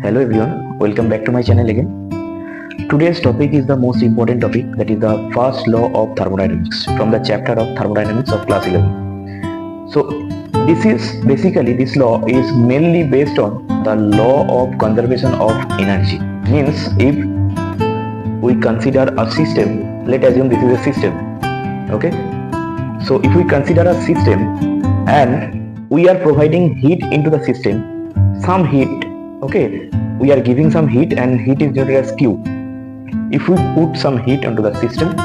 Hello everyone, welcome back to my channel again. Today's topic is the most important topic, that is the first law of thermodynamics from the chapter of thermodynamics of class 11. So this law is mainly based on the law of conservation of energy. Means if we consider a system, let's assume this is a system, okay? So if we consider a system and we are providing heat into the system, some heat, okay, we are giving some heat and heat is denoted as Q. If we put some heat into the system,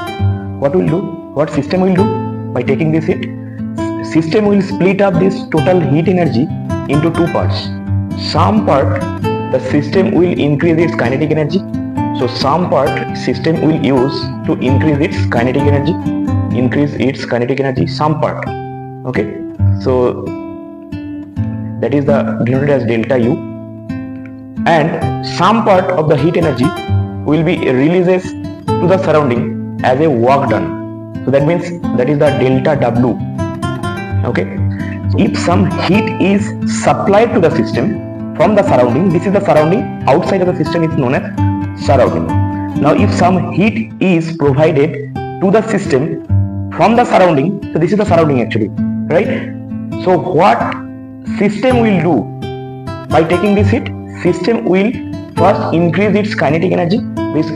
what system will do? By taking this heat, system will split up this total heat energy into two parts. Some part the system will increase its kinetic energy, so some part system will use to increase its kinetic energy, some part, okay? So that is the denoted as delta U, and some part of the heat energy will be releases to the surrounding as a work done. So that means that is the delta W, okay? If some heat is supplied to the system from the surrounding, this is the surrounding, outside of the system is known as surrounding. Now if some heat is provided to the system from the surrounding, so this is the surrounding actually, right? So what system will do by taking this heat? System will first increase its kinetic energy,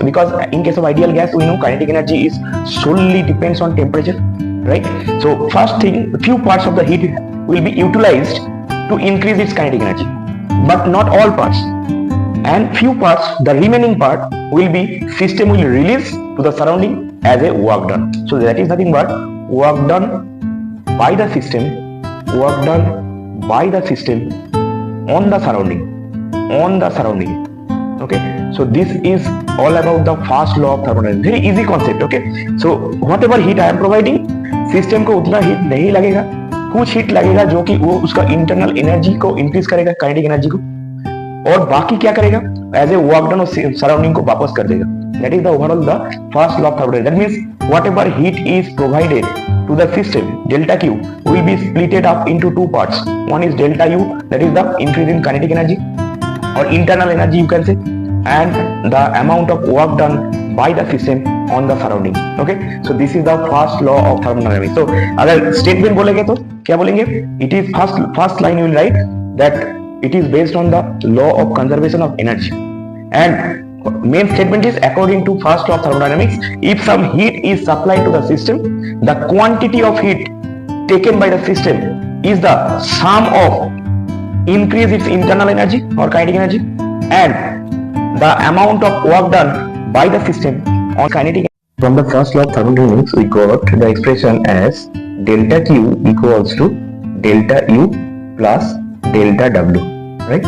because in case of ideal gas we know kinetic energy is solely depends on temperature, right? So first thing, few parts of the heat will be utilized to increase its kinetic energy, but not all parts, and few parts, the remaining part will be system will release to the surrounding as a work done. So that is nothing but work done by the system, on the surrounding, okay? So this is all about the first law of thermodynamics. Very easy concept, okay? So whatever heat I am providing, system को उतना heat नहीं लगेगा, कुछ heat लगेगा जो कि वो उसका internal energy को increase करेगा, kinetic energy को, और बाकी क्या करेगा, as a work done और surrounding को वापस कर देगा. That is the overall the first law of thermodynamics. That means whatever heat is provided to the system, delta Q, will be splitted up into two parts. One is delta U, that is the increase in kinetic energy or internal energy you can say, and the amount of work done by the system on the surrounding, okay? So this is the first law of thermodynamics. So अगर statement बोलेंगे तो क्या बोलेंगे? It is first line you will write that it is based on the law of conservation of energy, and main statement is according to first law of thermodynamics, if some heat is supplied to the system, the quantity of heat taken by the system is the sum of increase its internal energy or kinetic energy and the amount of work done by the system on kinetic energy. From the first law of thermodynamics we got the expression as delta Q equals to delta U plus delta W, right?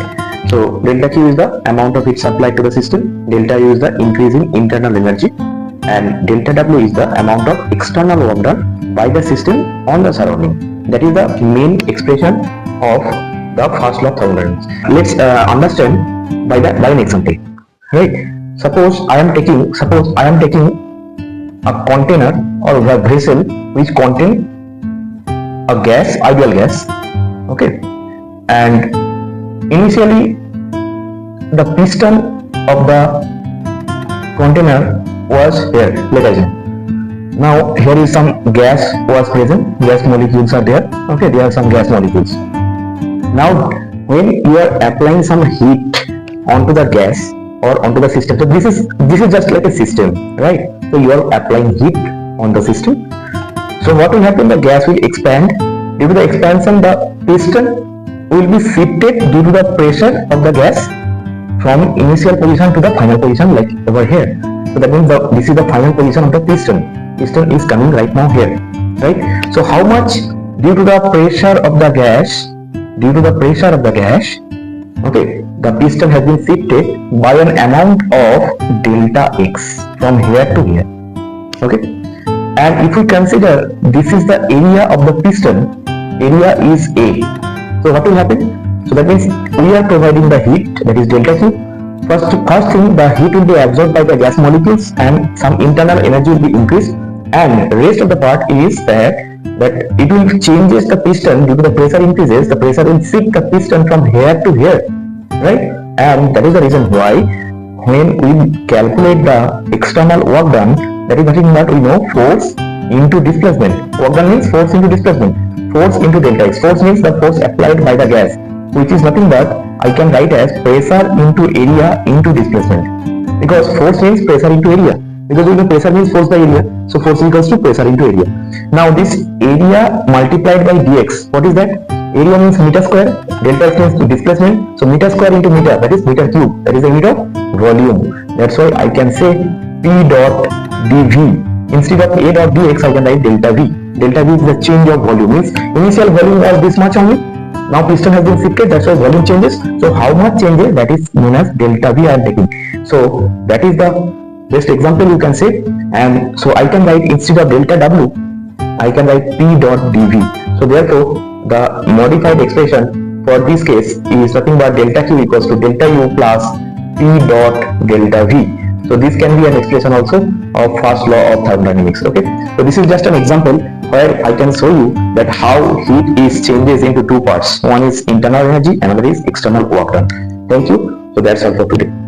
So delta Q is the amount of heat supplied to the system, delta U is the increase in internal energy, and delta W is the amount of external work done by the system on the surrounding. That is the main expression of the first law of thermodynamics. Let's understand by an example, right? Suppose I am taking a container or a vessel which contain a gas, ideal gas, okay, and initially the piston of the container was here, let us say. Now here is some gas was present, gas molecules are there, okay, there are some gas molecules. Now when you are applying some heat onto the gas or onto the system, so this is just like a system, right? So you are applying heat on the system. So what will happen? The gas will expand. Due to the expansion, the piston will be shifted due to the pressure of the gas from initial position to the final position, like over here. So that means this is the final position of the piston. Piston is coming right now here, right? So how much due to the pressure of the gas, okay, the piston has been shifted by an amount of delta X from here to here, okay? And if we consider this is the area of the piston, area is A. So what will happen? So that means we are providing the heat, that is delta Q. First thing, the heat will be absorbed by the gas molecules and some internal energy will be increased, and rest of the part is that it will changes the piston due to the pressure increases. The pressure will shift the piston from here to here, right? and that is the reason why when we calculate the external work done, that is nothing but we know force into displacement. Work done means force into displacement. Force into delta x. Force means the force applied by the gas, which is nothing but I can write as pressure into area into displacement, because force means pressure into area, because we know pressure means force by area, so force equals to pressure into area. Now this area multiplied by dx, what is that? Area means meter square, delta x means displacement, so meter square into meter, that is meter cube, that is the unit of volume. That's why I can say P dot dV. Instead of A dot dx, I can write delta V. Delta V is the change of volume, means initial volume was this much only, now piston has been shifted, that's why volume changes. So how much changes, that is known as delta V I am taking. So that is the best example you can say. And so I can write, instead of delta W, I can write P dot dV. So therefore the modified expression for this case is nothing but delta Q equals to delta U plus P dot delta V. So this can be an expression also of first law of thermodynamics. Okay, so this is just an example where I can show you that how heat is changes into two parts. One is internal energy, another is external work done. Thank you. So that's all for today.